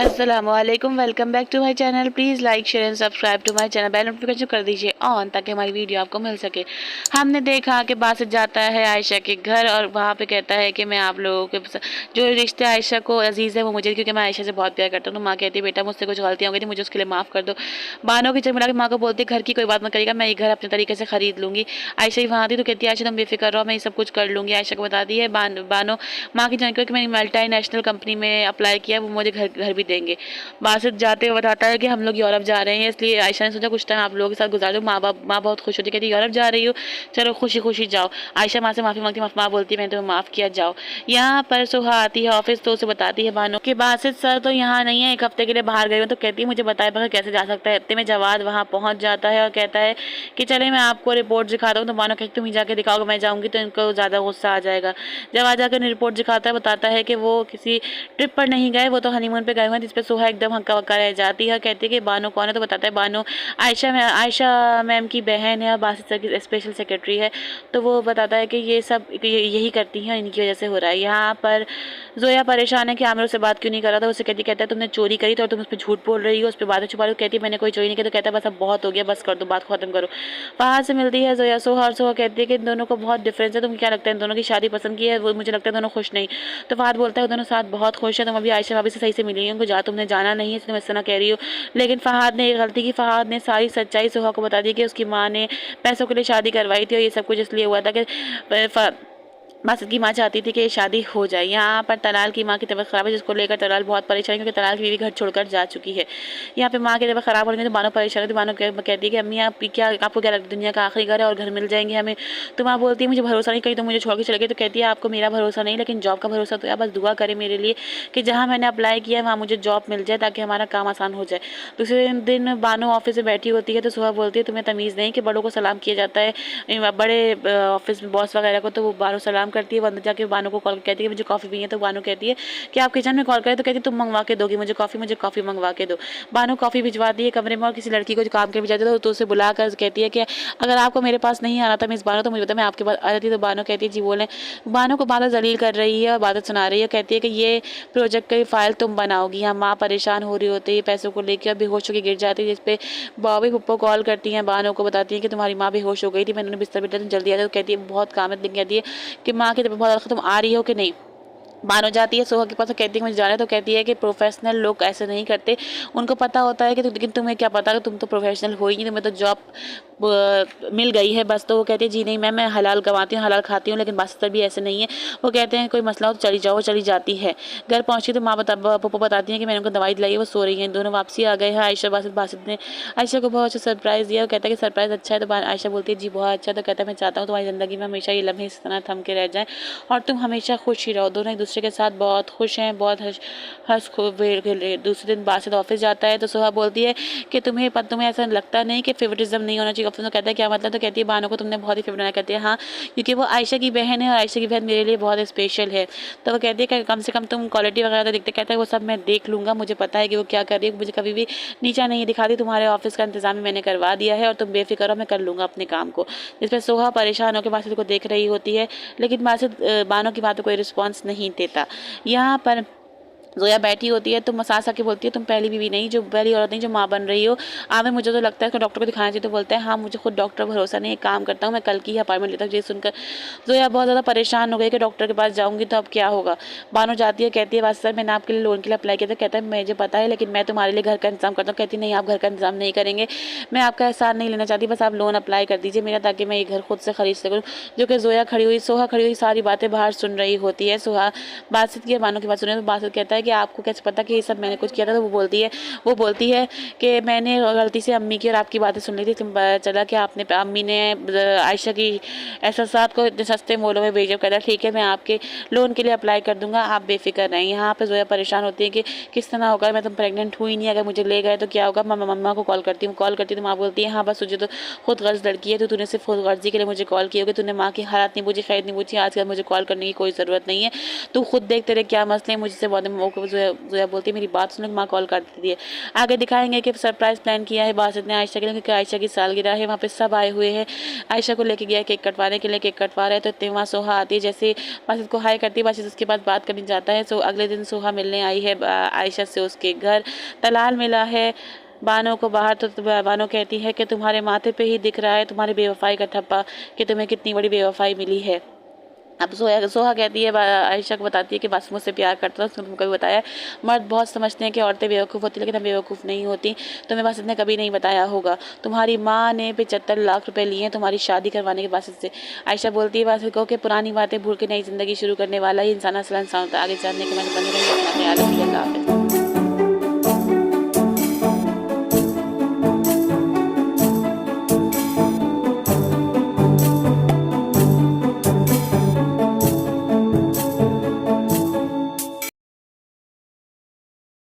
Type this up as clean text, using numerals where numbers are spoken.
अस्सलामुअलैकुम, welcome back to my channel. Please like share and subscribe to my channel. Bell notification कर दीजिए on ताकि हमारी video आपको मिल सके। हमने देखा कि बासित जाता है आयशा के घर और वहाँ पे कहता है कि मैं आप लोगों के जो रिश्ते आयशा को अजीज़ है वो मुझे, क्योंकि मैं आयशा से बहुत प्यार करता हूँ। तो माँ कहती है बेटा मुझसे कुछ गलतियाँ हो गई थी, मुझे उसके लिए माफ़ कर दो। बानो की जब मिला के माँ को बोलती है घर की कोई बात मत करिएगा, मैं ये घर अपने तरीके से खरीद लूँगी। आयशा ही वहाँ थी तो कहती है आयशा तुम बेफिक्र रहो, मैं ये सब कुछ कर लूँगी। आयशा को बताती है बानो माँ की जानकारी कि मैंने मल्टी नेशनल कंपनी में अप्लाई किया, वो मुझे घर घर भी देंगे। बासित जाते हुए बताता है कि हम लोग यूरोप जा रहे हैं, इसलिए आयशा ने सोचा कुछ टाइम आप लोगों के साथ गुजार दो। माँ बहुत खुश होती है, कहती है यूरोप जा रही हो, चलो खुशी खुशी जाओ। आयशा माँ से माफ़ी मांगती, माँ बोलती है मैंने तुम्हें माफ़ किया, जाओ। यहाँ पर सुहा आती है ऑफिस तो उसे बताती है बानो कि बासित सर तो यहाँ नहीं है, एक हफ्ते के लिए बाहर गए हो। तो कहती है मुझे बताए बगैर कैसे जा सकता है। हफ्ते में जवाद वहाँ पहुँच जाता है और कहता है कि चले मैं आपको रिपोर्ट दिखाता हूँ। तो बानो कहती तुम ही जाके दिखाओगे, मैं जाऊँगी तो इनको ज़्यादा गुस्सा आ जाएगा। जवाद जाकर रिपोर्ट दिखाता है, बताता है कि वो किसी ट्रिप पर नहीं गए, वो तो हनीमून पे गए हुए हैं। जिसपे सुहा एकदम हक्का बक्का रह जाती है, कहती है कि बानो कौन है। तो बताता है बानो आयशा मैम की बहन है और बासित सर की स्पेशल सेक्रेटरी है। तो वो बताता है कि ये सब यही करती हैं, इनकी वजह से हो रहा है। यहाँ पर जोया परेशान है कि आमिर उससे बात क्यों नहीं कर रहा था। उसे कहता है तुमने चोरी करी तो तुम उस पर झूठ बोल रही हो, उस पर बातें छुपा रही हो। कहती है मैंने कोई चोरी नहीं की। तो कहता है बस अब बहुत हो गया, बस कर दो, बात खत्म करो। वहाँ से मिलती है जोया सोहा और सोहा कहती है कि इन दोनों को बहुत डिफरेंस है, तुम क्या लगता है इन दोनों की शादी पसंद की है। वो मुझे लगता है दोनों खुश नहीं। तो फहद बोलता है दोनों साथ बहुत खुश है, तुम अभी आयशा भाभी से सही से मिली हो, तुमने जाना नहीं है, तुम इस तरह कह रही हो। लेकिन फहद ने एक गलती की, फहद ने सारी सच्चाई सोहा को बता दी कि उसकी माँ ने पैसों के लिए शादी करवाई थी और ये सब कुछ इसलिए हुआ था कि बासित की माँ चाहती थी कि ये शादी हो जाए। यहाँ पर तलाल की माँ की तबीयत खराब है, जिसको लेकर तलाल बहुत परेशान है क्योंकि तलाल की बीवी घर छोड़कर जा चुकी है। यहाँ पे माँ की तबीयत खराब होने तो बानो परेशान है। तो बानो कहती है कि अम्मी आप क्या आपको क्या लगता है दुनिया का आखिरी घर है और घर मिल जाएंगे हमें। तो माँ बोलती है मुझे भरोसा नहीं, कहीं तो मुझे छोड़ के चले गए। तो कहती है आपको मेरा भरोसा नहीं लेकिन जॉब का भरोसा तो है, बस दुआ करें मेरे लिए कि जहाँ मैंने अप्लाई किया है वहाँ मुझे जॉब मिल जाए ताकि हमारा काम आसान हो जाए। दूसरे दिन बानो ऑफिस में बैठी होती है तो सुबह बोलती है तुम्हें तमीज़ नहीं कि बड़ों को सलाम किया जाता है, बड़े ऑफिस में बॉस वगैरह को। तो वो बानो सलाम करती है, अंदर जाके बानो को कॉल कहती है मुझे कॉफ़ी पीनी है। तो बानो कहती है कि आप किचन में कॉल करें। तो कहती है तुम मंगवा के दोगी मुझे कॉफ़ी मंगवा के दो। बानो कॉफ़ी भिजवाती है कमरे में और किसी लड़की को जो काम के भी जाती है तो उसे बुलाकर कहती है कि अगर आपको मेरे पास नहीं आना था मिस बानो तो मुझे बता, मैं आपके पास आ जाती। तो बानो कहती है जी बोलें। बानो को बादल जलील कर रही है और बादल सुना रही है, कहती है कि ये प्रोजेक्ट की फाइल तुम बनाओगी। यहाँ माँ परेशान हो रही होती है पैसों को लेकर, बेहोश होकर गिर जाती है, जिसपे बॉबी पप्पो कॉल करती हैं बानो को, बताती है कि तुम्हारी माँ बेहोश हो गई थी, मैंने उन्हें बिस्तर बिठा तुम जल्दी आ जाओ। तो कहती है बहुत काम है, लेकिन कहती है कि माँ की तबीयत बहुत तुम आ रही हो कि नहीं। बानो जाती है सोहा के पास, तो कहती है मुझे जाना है। तो कहती है कि प्रोफेशनल लोग ऐसे नहीं करते, उनको पता होता है कि लेकिन तुम्हें क्या पता कि तुम तो प्रोफेशनल हो ही नहीं, तुम्हें तो जॉब मिल गई है बस। तो वो कहती है जी नहीं मैम मैं हलाल कमाती हूँ, हलाल खाती हूँ, लेकिन बासित भी ऐसे नहीं है। वो कहते हैं कोई मसला हो तो चली जाओ, चली जाती है। घर पहुंची तो माँ पप्पो बताती है कि मैंने उनको दवाई दिलाई है, वो सो रही है। दोनों वापसी आ गए हैं। आयशा बासित ने आयशा को बहुत अच्छा सरप्राइज़ दिया। वो कहता है कि सरप्राइज़ अच्छा है। तो आयशा बोलती है जी बहुत अच्छा। तो कहता है मैं चाहता हूँ तुम्हारी ज़िंदगी में हमेशा ये लम्हे इस तरह थम के रह जाएँ और तुम हमेशा खुश ही रहो। दोनों एक दूसरे के साथ बहुत खुश हैं, बहुत हंस खूब खेल। दूसरे दिन बासित ऑफिस जाता है तो सुहा बोलती है कि तुम्हें ऐसा लगता नहीं कि फेवरेटिज्म नहीं होना चाहिए ऑफिस में। कहता है क्या मतलब। तो कहती है बानो को तुमने बहुत ही फेवरेट बनाया। कहती है हाँ क्योंकि वो आयशा की बहन है और आयशा की बहन मेरे लिए बहुत स्पेशल है। तो वो कहती है कि कम से कम तुम क्वालिटी वगैरह तो देखते। कहता है वो सब मैं देख लूँगा, मुझे पता है कि वो क्या कर रही है, मुझे कभी भी नीचा नहीं दिखाती, तुम्हारे ऑफिस का इंतजाम भी मैंने करवा दिया है और तुम बेफिक्र हो, मैं कर लूँगा अपने काम को। जिस पर सोहा परेशान होकर बासित को देख रही होती है, लेकिन बासित बानो की बात को कोई रिस्पॉन्स नहीं देता। यहाँ पर जोया बैठी होती है तो मसाज आके बोलती है तुम पहली बीवी नहीं, जो पहली औरत नहीं जो माँ बन रही हो। आमिर मुझे तो लगता है कि डॉक्टर को दिखाना चाहिए। तो बोलता है हाँ मुझे खुद डॉक्टर भरोसा नहीं, एक काम करता हूँ मैं कल की ही अपॉइंटमेंट लेता हूँ। ये सुनकर जोया बहुत ज़्यादा परेशान हो गई कि डॉक्टर के पास जाऊँगी तो अब क्या होगा। बानो जाती है, कहती है बस सर मैंने आपके लिए लोन के लिए अप्लाई किया था। कहता है मुझे पता है लेकिन मैं तुम्हारे लिए घर का इंतजाम करता हूँ। कहती नहीं आप घर का इंतजाम नहीं करेंगे, मैं आपका एहसान नहीं लेना चाहती, बस आप लोन अप्लाई कर दीजिए मेरा ताकि मैं ये घर खुद से खरीद सकूँ। जो कि सोहा खड़ी हुई सारी बातें बाहर सुन रही होती है। सोहा बासित की बानो की बात सुने तो बासित कहता है कि आपको कैसे पता कि ये सब मैंने कुछ किया था। तो वो बोलती है कि मैंने गलती से अम्मी की और आपकी बातें सुन ली थी, पता चला कि आपने अम्मी ने आयशा की एहसासात को इतने सस्ते मोलों में भेजा। कहता ठीक है मैं आपके लोन के लिए अप्लाई कर दूंगा, आप बेफिक्र रहें। यहाँ पे जोया परेशान होती है कि किस तरह होगा, मैं तो प्रेग्नेंट हुई नहीं, अगर मुझे ले गए तो क्या होगा। मम्मा को कॉल करती तो माँ बोलती है हाँ बस तुझे तो खुद गर्ज लड़की है, तो तूने सिर्फ खुद गर्जी के लिए मुझे कॉल की होगी, तूने माँ की हालत नहीं पूछी, खैर नहीं पूछी, आजकल मुझे कॉल करने की कोई ज़रूरत नहीं है, तू खुद देख तेरे क्या मसले हैं, मुझसे बहुत। वो को जोया बोलती है मेरी बात सुनो, माँ कॉल कर देती है। आगे दिखाएंगे कि सरप्राइज़ प्लान किया है बासित ने आयशा के लिए, क्योंकि आयशा की सालगिरह है, वहाँ पे सब आए हुए हैं। आयशा को लेके गया केक कटवाने के लिए, केक कटवा रहे हैं तो इतने वहाँ सोहा आती है, जैसे बासित को हाई करती है, बासित उसके बाद बात करने जाता है। सो अगले दिन सोहा मिलने आई है आयशा से उसके घर। तलाल मिला है बानो को बाहर, तो बानो कहती है कि तुम्हारे माथे पे ही दिख रहा है तुम्हारी बेवफाई का ठप्पा, कि तुम्हें कितनी बड़ी बेवफाई मिली है। अब सोहा कहती है, आयशा को बताती है कि बस मुझसे प्यार करता था, उसने तुमको भी बताया। मर्द बहुत समझते हैं कि औरतें बेवकूफ़ होती, लेकिन हम बेवकूफ़ नहीं होती, तुम्हें बस ने कभी नहीं बताया होगा। तुम्हारी माँ ने 75 लाख रुपए लिए हैं तुम्हारी शादी करवाने के बासित से। आयशा बोलती है बासित को कि पुरानी बातें भूल के नई जिंदगी शुरू करने वाला ही इंसान असल इंसान होता है। आगे जानने के मैंने बने रही अपना ख्याल रखिए। अल्लाह हाफ़िज़।